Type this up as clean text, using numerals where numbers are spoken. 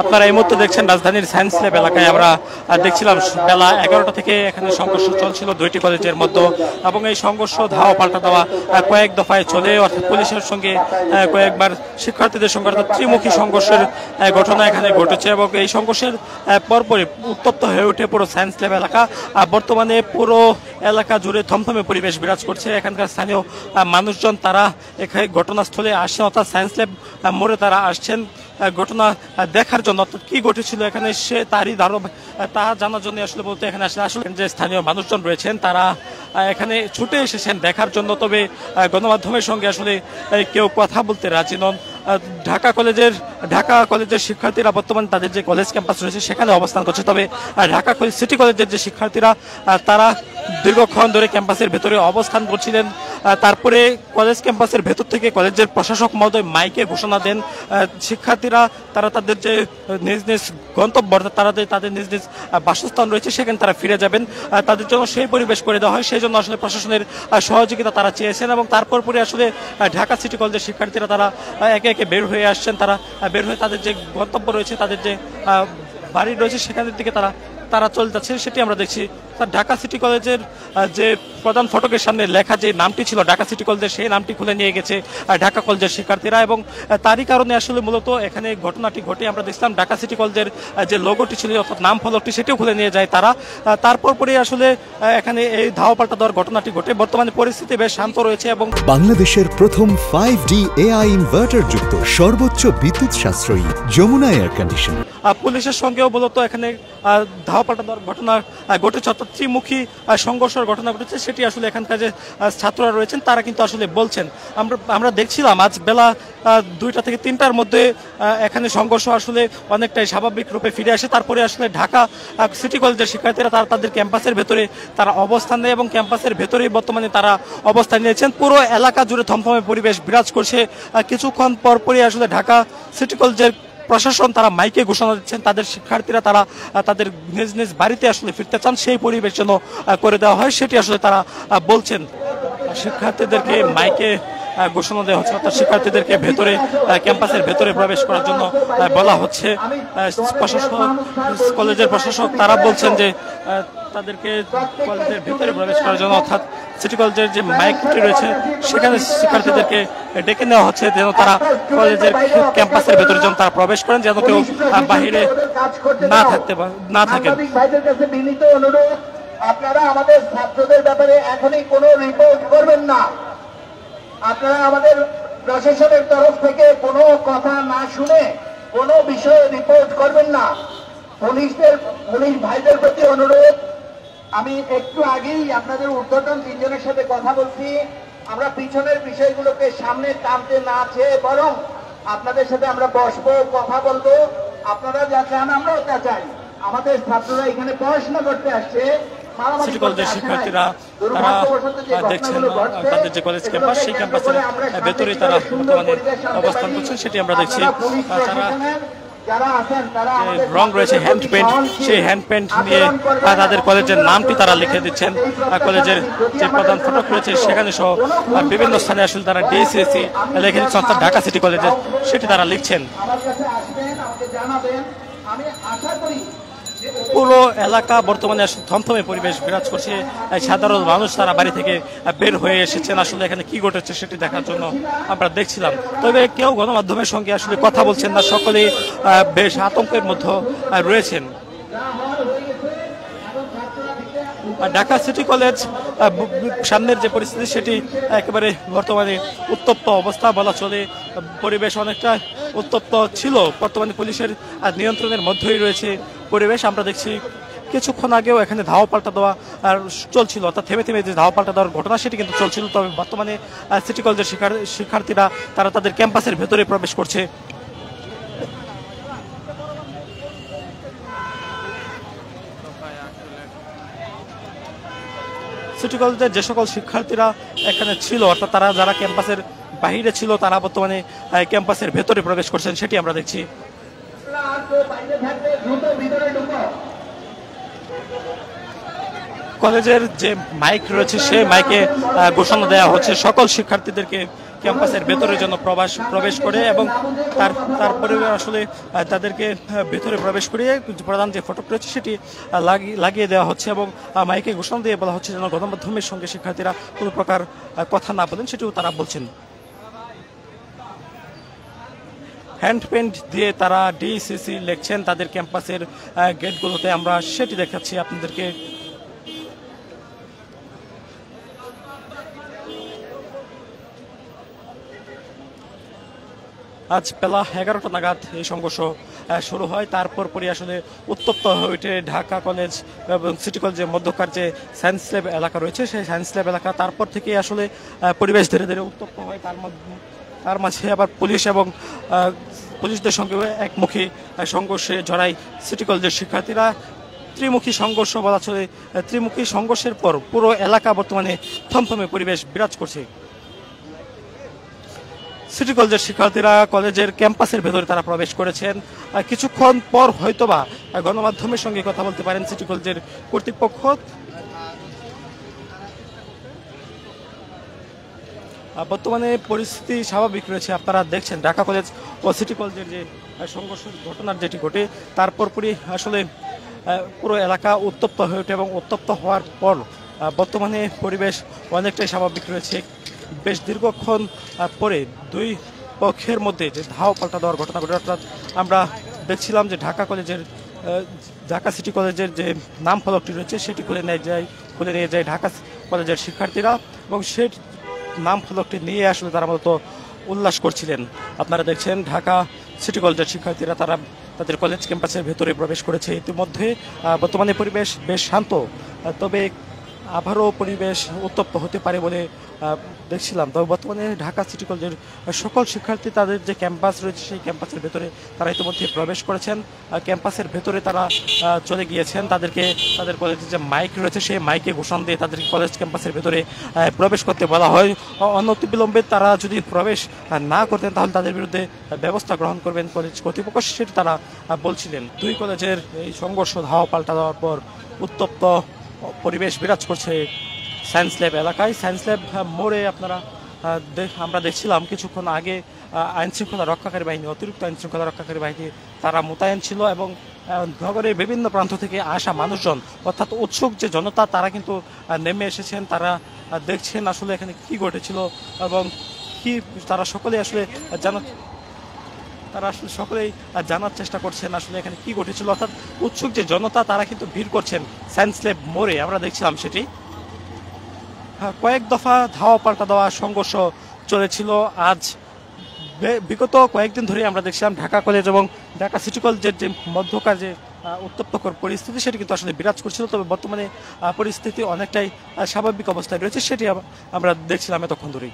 আপনারা এই মুহূর্তে দেখছেন রাজধানীর সায়েন্স ল্যাব এলাকায়। আমরা দেখছিলাম বেলা 11টা থেকে এখানে সংঘর্ষ চলছিল দুইটি কলেজের মধ্যে, এবং এই সংঘর্ষ ধাওয়া পাল্টা দেওয়া কয়েক দফায় চলে, অর্থাৎ পুলিশের সঙ্গে কয়েকবার শিক্ষার্থীদের সঙ্গে অর্থাৎ ত্রিমুখী সংঘর্ষের ঘটনা এখানে ঘটেছে, এবং এই সংঘর্ষের পরপরই উত্তপ্ত হয়ে ওঠে পুরো সায়েন্স ল্যাব এলাকা। বর্তমানে পুরো এলাকা জুড়ে থমথমে পরিবেশ বিরাজ করছে। এখানকার স্থানীয় মানুষজন তারা এখানে ঘটনাস্থলে আসছেন, অর্থাৎ সায়েন্স ল্যাব মোড়ে তারা আসছেন ঘটনা দেখার জন্য, অর্থাৎ কি ঘটেছিল এখানে সে তারই তা জানার জন্য আসলে বলতে এখানে আসলে যে স্থানীয় মানুষজন রয়েছেন তারা এখানে ছুটে এসেছেন দেখার জন্য। তবে গণমাধ্যমের সঙ্গে আসলে কেউ কথা বলতে রাজি নন। ঢাকা কলেজের শিক্ষার্থীরা বর্তমানে তাদের যে কলেজ ক্যাম্পাস রয়েছে সেখানে অবস্থান করছে। তবে ঢাকা সিটি কলেজের যে শিক্ষার্থীরা তারা দীর্ঘক্ষণ ধরে ক্যাম্পাসের ভেতরে অবস্থান করছিলেন। তারপরে কলেজ ক্যাম্পাসের ভেতর থেকে কলেজের প্রশাসক মহোদয় মাইকে ঘোষণা দেন শিক্ষার্থীরা তারা তাদের যে নিজ নিজ গন্তব্য তাদের নিজ নিজ বাসস্থান রয়েছে সেখানে তারা ফিরে যাবেন। তাদের জন্য সেই পরিবেশ করে দেওয়া হয়, সেই জন্য আসলে প্রশাসনের সহযোগিতা তারা চেয়েছেন। এবং তারপর পরে আসলে ঢাকা সিটি কলেজের শিক্ষার্থীরা তারা একে একে বের হয়ে আসছেন। তারা বের হয়ে তাদের যে গন্তব্য রয়েছে, তাদের যে বাড়ি রয়েছে সেখানের দিকে তারা চলে যাচ্ছে, সেটি আমরা দেখছি। ঢাকা সিটি কলেজের যে প্রধান ফটকের সামনে লেখা যে নামটি ছিল ঢাকা সিটি কলেজের, সেই নামটি খুলে নিয়ে গেছে ঢাকা কলেজের শিক্ষার্থীরা, এবং তারই কারণে আসলে মূলত এখানে ঘটনাটি ঘটে। আমরা দেখছিলাম ঢাকা সিটি কলেজের যে লোগোটি ছিল অর্থাৎ নাম ফলকটি সেটিও খুলে নিয়ে যায় তারা। তারপর পরে আসলে এখানে এই ধাওয়া পাল্টা দেওয়ার ঘটনাটি ঘটে। বর্তমানে পরিস্থিতি বেশ শান্ত রয়েছে এবং বাংলাদেশের প্রথম 5D AI ইনভার্টার যুক্ত সর্বোচ্চ বিদ্যুৎ সাশ্রয়ী যমুনা এয়ার কন্ডিশনার। পুলিশের সঙ্গেও মূলত এখানে ধাওয়া পাল্টা দেওয়ার ঘটনা ঘটেছে, অর্থাৎ ত্রিমুখী সংঘর্ষের ঘটনা ঘটেছে। সেটি আসলে এখানকার যে ছাত্ররা রয়েছেন তারা কিন্তু আসলে বলছেন। আমরা দেখছিলাম আজ বেলা 2টা থেকে 3টার মধ্যে এখানে সংঘর্ষ আসলে অনেকটাই স্বাভাবিক রূপে ফিরে আসে। তারপরে আসলে ঢাকা সিটি কলেজের শিক্ষার্থীরা তাদের ক্যাম্পাসের ভেতরে তারা অবস্থান নেয়, এবং ক্যাম্পাসের ভেতরেই বর্তমানে তারা অবস্থান নিয়েছেন। পুরো এলাকা জুড়ে থমথমে পরিবেশ বিরাজ করছে। কিছুক্ষণ পরপরই আসলে ঢাকা সিটি কলেজের প্রশাসন তারা মাইকে ঘোষণা দিচ্ছেন তাদের শিক্ষার্থীরা তারা তাদের নিজ নিজ বাড়িতে আসলে ফিরতে চান, সেই পরিবেশ যেন করে দেওয়া হয় সেটি আসলে তারা বলছেন। শিক্ষার্থীদেরকে মাইকে ঘোষণা দেওয়া হচ্ছে, অর্থাৎ শিক্ষার্থীদেরকে ভেতরে ক্যাম্পাসের ভেতরে প্রবেশ করার জন্য বলা হচ্ছে। কলেজের প্রশাসক তারা বলছেন যে তাদেরকে কলেজের ভেতরে প্রবেশ করার জন্য, অর্থাৎ সিটি কলেজের যে মাইকটি রয়েছে সেখানে শিক্ষার্থীদেরকে ডেকে নেওয়া হচ্ছে যেন তারা কলেজের ক্যাম্পাসের ভেতরে যেন তারা প্রবেশ করেন, যেন কেউ বাহিরে না থাকেন। আপনারা আমাদের ছাত্রদের ব্যাপারে এখনই কোনো রিপোর্ট করবেন না। আপনারা আমাদের প্রশাসনের তরফ থেকে কোনো কথা না শুনে কোনো বিষয়ে রিপোর্ট করবেন না। পুলিশ ভাইদের প্রতি অনুরোধ, আমি একটু আগেই আপনাদের ঊর্ধ্বতন 3 জনের সাথে কথা বলছি। আমরা পিছনের বিষয়গুলোকে সামনে টানতে না চেয়ে বরং আপনাদের সাথে আমরা বসবো, কথা বলবো। আপনারা যা চান আমরাও তা চাই। আমাদের ছাত্ররা এখানে পড়াশোনা করতে আসছে। সিটি কলেজের শিক্ষার্থীরা তারা দেখছেন তাদের যে কলেজ ক্যাম্পাস সেই ক্যাম্পাসের ভেতরে তারা বর্তমানে অবস্থান করছেন, সেটি আমরা দেখছি। তারা রং রয়েছে হ্যান্ড পেন্ট, সেই হ্যান্ড পেন্ট নিয়ে তাদের কলেজের নামটি তারা লিখে দিচ্ছেন। কলেজের যে প্রধান ফটক রয়েছে সেখানে সহ বিভিন্ন স্থানে আসলে তারা ডিএসসি লিখে দিচ্ছেন, অর্থাৎ ঢাকা সিটি কলেজের সেটি তারা লিখছেন। পুরো এলাকা বর্তমানে থমথমে পরিবেশ বিরাজ করছে। সাধারণ মানুষ তারা বাড়ি থেকে বের হয়ে এসেছেন আসলে এখানে কি ঘটেছে সেটি দেখার জন্য আমরা দেখছিলাম। তবে কেউ গণমাধ্যমের সঙ্গে আসলে কথা বলছেন না, সকলেই বেশ আতঙ্কের মধ্যে রয়েছেন। ঢাকা সিটি কলেজ সামনের যে পরিস্থিতি সেটি একেবারে বর্তমানে উত্তপ্ত অবস্থা বলা চলে। পরিবেশ অনেকটা উত্তপ্ত ছিল, বর্তমানে পুলিশের নিয়ন্ত্রণের মধ্যেই রয়েছে পরিবেশ। আমরা দেখছি কিছুক্ষণ আগেও এখানে ধাওয়া পাল্টা দেওয়া চলছিল, অর্থাৎ থেমে থেমে যে ধাওয়া পাল্টা দেওয়ার ঘটনা সেটি কিন্তু চলছিল। তবে বর্তমানে সিটি কলেজের শিক্ষার্থীরা তারা তাদের ক্যাম্পাসের ভেতরে প্রবেশ করছে। সিটি কলেজের যে সকল শিক্ষার্থীরা এখানে ছিল, অর্থাৎ তারা যারা ক্যাম্পাসের বাহিরে ছিল তারা বর্তমানে ক্যাম্পাসের ভেতরে প্রবেশ করছেন সেটি আমরা দেখছি। কলেজের যে মাইক রয়েছে সেই মাইকে ঘোষণা দেওয়া হচ্ছে সকল শিক্ষার্থীদেরকে ক্যাম্পাসের ভেতরের জন্য প্রবেশ করে এবং তারপরে আসলে তাদেরকে ভেতরে প্রবেশ করিয়ে প্রধান যে ফটক রয়েছে সেটি লাগিয়ে দেওয়া হচ্ছে এবং মাইকে ঘোষণা দিয়ে বলা হচ্ছে যেন গণমাধ্যমের সঙ্গে শিক্ষার্থীরা কোনো প্রকার কথা না বলেন, সেটিও তারা বলছেন। হ্যান্ড পেন্ট দিয়ে তারা ডিসিসি লিখছেন তাদের ক্যাম্পাসের গেটগুলোতে, আমরা সেটি দেখাচ্ছি আপনাদেরকে। আজ বেলা 11টা নাগাদ এই সংঘর্ষ শুরু হয়। তারপর পরই আসলে উত্তপ্ত হয়ে ওঠে ঢাকা কলেজ এবং সিটি কলেজের মধ্যকার যে সায়েন্স ল্যাব এলাকা রয়েছে সেই সায়েন্স ল্যাব এলাকা। তারপর থেকে আসলে পরিবেশ ধীরে ধীরে উত্তপ্ত হয়। তার মাঝে আবার পুলিশ এবং পুলিশদের সঙ্গে একমুখী সংঘর্ষে জড়ায় সিটি কলেজের শিক্ষার্থীরা। ত্রিমুখী সংঘর্ষ বলা চলে। ত্রিমুখী সংঘর্ষের পর পুরো এলাকা বর্তমানে থমথমে পরিবেশ বিরাজ করছে। সিটি কলেজের শিক্ষার্থীরা কলেজের ক্যাম্পাসের ভেতরে তারা প্রবেশ করেছেন। কিছুক্ষণ পর হয়তোবা গণমাধ্যমের সঙ্গে কথা বলতে পারেন সিটি কলেজের কর্তৃপক্ষ। বর্তমানে পরিস্থিতি স্বাভাবিক রয়েছে। আপনারা দেখছেন ঢাকা কলেজ ও সিটি কলেজের যে সংঘর্ষ ঘটনার যেটি ঘটে তারপর পরই আসলে পুরো এলাকা উত্তপ্ত হয়ে ওঠে এবং উত্তপ্ত হওয়ার পর বর্তমানে পরিবেশ অনেকটাই স্বাভাবিক রয়েছে। বেশ দীর্ঘক্ষণ পরে দুই পক্ষের মধ্যে যে ধাও পাল্টা দেওয়ার ঘটনা ঘটে, অর্থাৎ আমরা দেখছিলাম যে ঢাকা সিটি কলেজের যে নাম ফলকটি রয়েছে সেটি খুলে নিয়ে যায় ঢাকা কলেজের শিক্ষার্থীরা এবং সেই নাম ফলকটি নিয়ে আসলে তারা মূলত উল্লাস করছিলেন। আপনারা দেখছেন ঢাকা সিটি কলেজের শিক্ষার্থীরা তারা তাদের কলেজ ক্যাম্পাসের ভেতরে প্রবেশ করেছে। ইতিমধ্যে বর্তমানে পরিবেশ বেশ শান্ত, তবে আবারও পরিবেশ উত্তপ্ত হতে পারে বলে দেখছিলাম। তবে বর্তমানে ঢাকা সিটি কলেজের সকল শিক্ষার্থী তাদের যে ক্যাম্পাস রয়েছে সেই ক্যাম্পাসের ভেতরে তারা ইতিমধ্যে প্রবেশ করেছেন। ক্যাম্পাসের ভেতরে তারা চলে গিয়েছেন। তাদের কলেজের যে মাইক রয়েছে সেই মাইকে ঘোষণা দিয়ে তাদেরকে কলেজ ক্যাম্পাসের ভেতরে প্রবেশ করতে বলা হয়। অনতিবিলম্বে তারা যদি প্রবেশ না করতেন তাহলে তাদের বিরুদ্ধে ব্যবস্থা গ্রহণ করবেন কলেজ কর্তৃপক্ষ, সেটি তারা বলছিলেন। দুই কলেজের এই সংঘর্ষ ধাওয়া পাল্টা দেওয়ার পর উত্তপ্ত পরিবেশ বিরাজ করছে সায়েন্স ল্যাব এলাকায়। সায়েন্স ল্যাব মোড়ে আমরা দেখছিলাম কিছুক্ষণ আগে আইনশৃঙ্খলা রক্ষাকারী বাহিনী, অতিরিক্ত আইনশৃঙ্খলা রক্ষাকারী বাহিনী তারা মোতায়েন ছিল এবং নগরের বিভিন্ন প্রান্ত থেকে আসা মানুষজন অর্থাৎ উৎসুক যে জনতা তারা কিন্তু নেমে এসেছেন। তারা দেখছেন আসলে এখানে কি ঘটেছিল এবং কি তারা সকলেই আসলে সকলেই জানার চেষ্টা করছেন আসলে এখানে কি ঘটেছিল। অর্থাৎ উৎসুক যে জনতা তারা কিন্তু ভিড় করছেন সায়েন্স ল্যাব মোড়ে, আমরা দেখছিলাম সেটি। কয়েক দফা ধাওয়া পাল্টা দেওয়া সংঘর্ষ চলেছিল আজ বিগত কয়েকদিন ধরে। আমরা দেখছিলাম ঢাকা কলেজ এবং ঢাকা সিটি কলেজের যে মধ্যকার যে উত্তপ্তকর পরিস্থিতি সেটি কিন্তু আসলে বিরাজ করছিল, তবে বর্তমানে পরিস্থিতি অনেকটাই স্বাভাবিক অবস্থায় রয়েছে, সেটি আমরা দেখছিলাম এতক্ষণ ধরেই।